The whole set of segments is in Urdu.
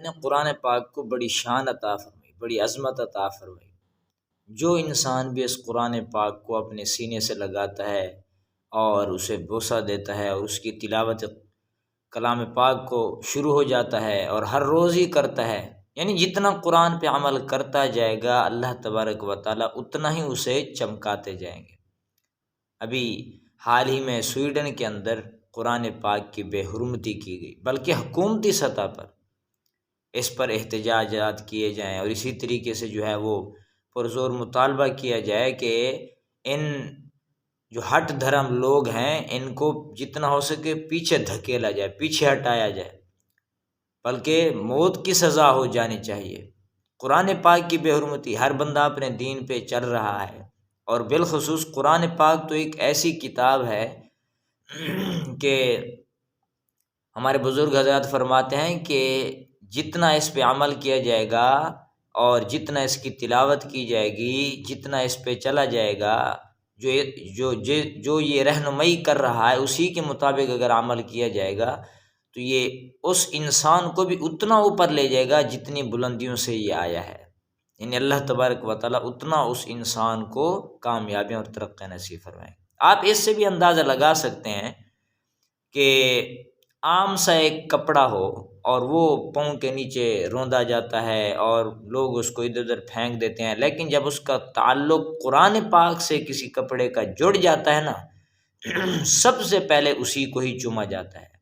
نے قرآن پاک کو بڑی شان عطا فرمائی، بڑی عظمت عطا فرمائی۔ جو انسان بھی اس قرآن پاک کو اپنے سینے سے لگاتا ہے اور اسے بوسہ دیتا ہے اور اس کی تلاوت کلام پاک کو شروع ہو جاتا ہے اور ہر روز ہی کرتا ہے، یعنی جتنا قرآن پہ عمل کرتا جائے گا اللہ تبارک و تعالیٰ اتنا ہی اسے چمکاتے جائیں گے۔ ابھی حال ہی میں سویڈن کے اندر قرآن پاک کی بے حرمتی کی گئی، بلکہ حکومتی سطح پر اس پر احتجاجات کیے جائیں، اور اسی طریقے سے جو ہے وہ پرزور مطالبہ کیا جائے کہ ان جو ہٹ دھرم لوگ ہیں ان کو جتنا ہو سکے پیچھے دھکیلا جائے، پیچھے ہٹایا جائے، بلکہ موت کی سزا ہو جانی چاہیے۔ قرآن پاک کی بے حرمتی، ہر بندہ اپنے دین پہ چل رہا ہے، اور بالخصوص قرآن پاک تو ایک ایسی کتاب ہے کہ ہمارے بزرگ حضرات فرماتے ہیں کہ جتنا اس پہ عمل کیا جائے گا اور جتنا اس کی تلاوت کی جائے گی، جتنا اس پہ چلا جائے گا، جو یہ رہنمائی کر رہا ہے اسی کے مطابق اگر عمل کیا جائے گا تو یہ اس انسان کو بھی اتنا اوپر لے جائے گا جتنی بلندیوں سے یہ آیا ہے، یعنی اللہ تبارک و تعالیٰ اتنا اس انسان کو کامیابیاں اور ترقی نصیب فرمائے۔ آپ اس سے بھی اندازہ لگا سکتے ہیں کہ عام سا ایک کپڑا ہو اور وہ پاؤں کے نیچے روندا جاتا ہے اور لوگ اس کو ادھر ادھر پھینک دیتے ہیں، لیکن جب اس کا تعلق قرآن پاک سے کسی کپڑے کا جڑ جاتا ہے نا سب سے پہلے اسی کو ہی چوما جاتا ہے۔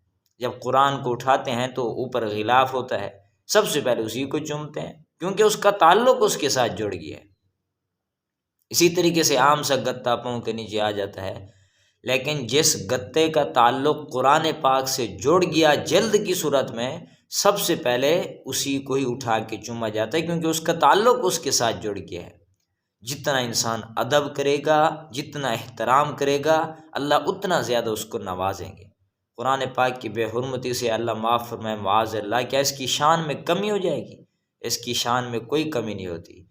جب قرآن کو اٹھاتے ہیں تو اوپر غلاف ہوتا ہے، سب سے پہلے اسی کو چومتے ہیں کیونکہ اس کا تعلق اس کے ساتھ جڑ گیا ہے۔ اسی طریقے سے عام سا گتا پاؤں کے نیچے آ جاتا ہے، لیکن جس گتے کا تعلق قرآن پاک سے جڑ گیا جلد کی صورت میں، سب سے پہلے اسی کو ہی اٹھا کے چوما جاتا ہے کیونکہ اس کا تعلق اس کے ساتھ جڑ گیا ہے۔ جتنا انسان ادب کرے گا، جتنا احترام کرے گا، اللہ اتنا زیادہ اس کو نوازیں گے۔ قرآن پاک کی بے حرمتی سے اللہ معاف فرمائے معاذ اللہ، کیا اس کی شان میں کمی ہو جائے گی؟ اس کی شان میں کوئی کمی نہیں ہوتی،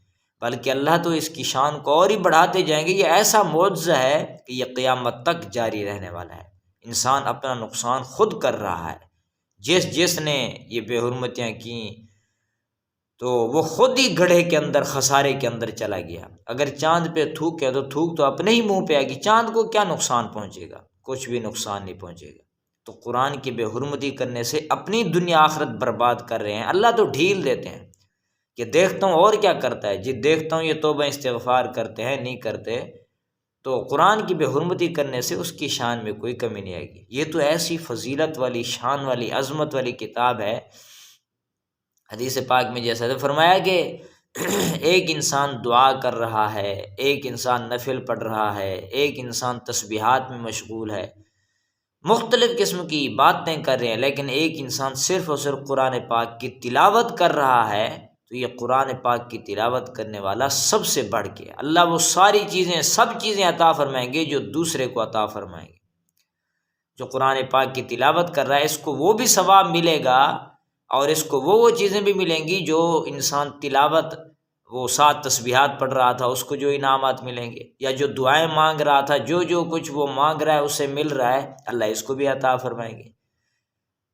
بلکہ اللہ تو اس کی شان کو اور ہی بڑھاتے جائیں گے۔ یہ ایسا معجزہ ہے کہ یہ قیامت تک جاری رہنے والا ہے۔ انسان اپنا نقصان خود کر رہا ہے، جس نے یہ بے حرمتیاں کیں تو وہ خود ہی گڑھے کے اندر، خسارے کے اندر چلا گیا۔ اگر چاند پہ تھوک ہے تو تھوک تو اپنے ہی منہ پہ آئے گی، چاند کو کیا نقصان پہنچے گا؟ کچھ بھی نقصان نہیں پہنچے گا۔ تو قرآن کی بے حرمتی کرنے سے اپنی دنیا آخرت برباد کر رہے ہیں۔ اللہ تو ڈھیل دیتے ہیں کہ دیکھتا ہوں اور کیا کرتا ہے، جی دیکھتا ہوں یہ توبہ استغفار کرتے ہیں، نہیں کرتے تو قرآن کی بے حرمتی کرنے سے اس کی شان میں کوئی کمی نہیں آئے گی۔ یہ تو ایسی فضیلت والی، شان والی، عظمت والی کتاب ہے۔ حدیث پاک میں جیسا فرمایا کہ ایک انسان دعا کر رہا ہے، ایک انسان نفل پڑھ رہا ہے، ایک انسان تسبیحات میں مشغول ہے، مختلف قسم کی باتیں کر رہے ہیں، لیکن ایک انسان صرف اور صرف قرآن پاک کی تلاوت کر رہا ہے، تو یہ قرآن پاک کی تلاوت کرنے والا سب سے بڑھ کے اللہ وہ ساری چیزیں، سب چیزیں عطا فرمائیں گے جو دوسرے کو عطا فرمائیں گے۔ جو قرآن پاک کی تلاوت کر رہا ہے اس کو وہ بھی ثواب ملے گا، اور اس کو وہ چیزیں بھی ملیں گی جو انسان تلاوت، وہ 7 تسبیحات پڑھ رہا تھا اس کو جو انعامات ملیں گے، یا جو دعائیں مانگ رہا تھا، جو کچھ وہ مانگ رہا ہے اسے مل رہا ہے، اللہ اس کو بھی عطا فرمائیں گے۔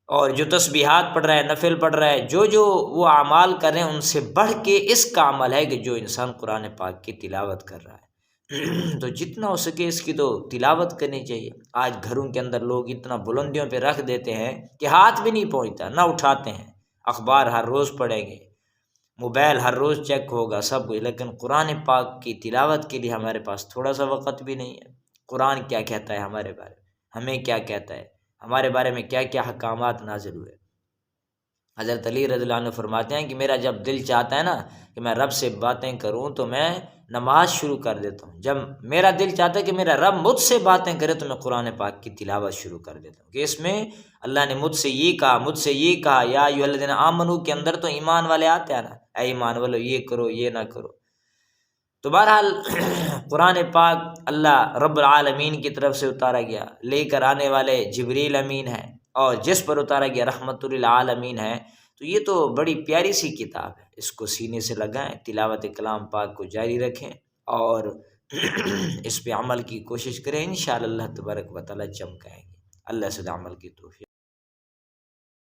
اور جو تسبیحات پڑھ رہا ہے، نفل پڑھ رہا ہے، جو وہ اعمال کر رہے ہیں ان سے بڑھ کے اس کا عمل ہے کہ جو انسان قرآن پاک کی تلاوت کر رہا ہے۔ تو جتنا ہو سکے اس کی تو تلاوت کرنی چاہیے۔ آج گھروں کے اندر لوگ اتنا بلندیوں پہ رکھ دیتے ہیں کہ ہاتھ بھی نہیں پہنچتا، نہ اٹھاتے ہیں۔ اخبار ہر روز پڑھیں گے، موبائل ہر روز چیک ہوگا، سب کچھ، لیکن قرآن پاک کی تلاوت کے لیے ہمارے پاس تھوڑا سا وقت بھی نہیں ہے۔ قرآن کیا کہتا ہے ہمارے بارے میں، ہمیں کیا کہتا ہے، ہمارے بارے میں کیا کیا احکامات نازل ہوئے۔ حضرت علی رضی اللہ عنہ فرماتے ہیں کہ میرا جب دل چاہتا ہے نا کہ میں رب سے باتیں کروں تو میں نماز شروع کر دیتا ہوں، جب میرا دل چاہتا ہے کہ میرا رب مجھ سے باتیں کرے تو میں قرآن پاک کی تلاوت شروع کر دیتا ہوں، کہ اس میں اللہ نے مجھ سے یہ کہا، مجھ سے یہ کہا، یا ایھا الذین آمنوا کے اندر تو ایمان والے آتے ہیں نا، اے ایمان والو یہ کرو یہ نہ کرو۔ تو بہرحال قرآن پاک اللہ رب العالمین کی طرف سے اتارا گیا، لے کر آنے والے جبریل امین ہیں، اور جس پر اتارا گیا رحمت للعالمین ہے۔ تو یہ تو بڑی پیاری سی کتاب ہے، اس کو سینے سے لگائیں، تلاوت کلام پاک کو جاری رکھیں اور اس پہ عمل کی کوشش کریں، انشاءاللہ اللہ تبارک و تعالی چمکائیں گے۔ اللہ سے عمل کی توفیق۔